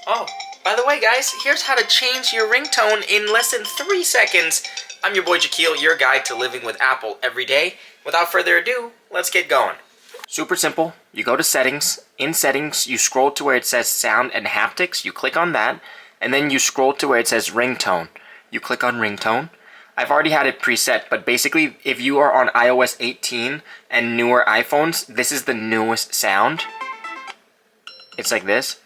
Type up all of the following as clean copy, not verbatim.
Oh, by the way, guys, here's how to change your ringtone in less than 3 seconds. I'm your boy Jackeal, your guide to living with Apple every day. Without further ado, let's get going. Super simple. You go to settings. In settings, you scroll to where it says sound and haptics. You click on that. And then you scroll to where it says ringtone. You click on ringtone. I've already had it preset, but basically, if you are on iOS 18 and newer iPhones, this is the newest sound. It's like this.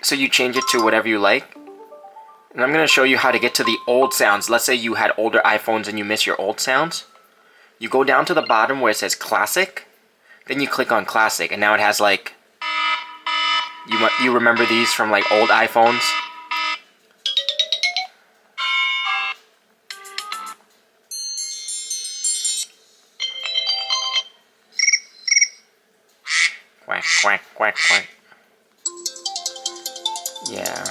So you change it to whatever you like. And I'm going to show you how to get to the old sounds. Let's say you had older iPhones and you miss your old sounds. You go down to the bottom where it says classic. Then you click on classic, and now it has like, you remember these from like old iPhones? Quack, quack, quack, quack. Yeah.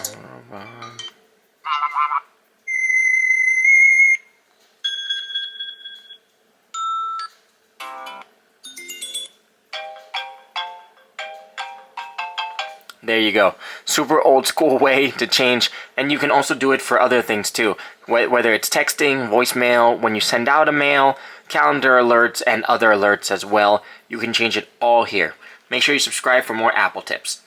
There you go. Super old school way to change, and you can also do it for other things too. Whether it's texting, voicemail, when you send out a mail, calendar alerts, and other alerts as well. You can change it all here. Make sure you subscribe for more Apple tips.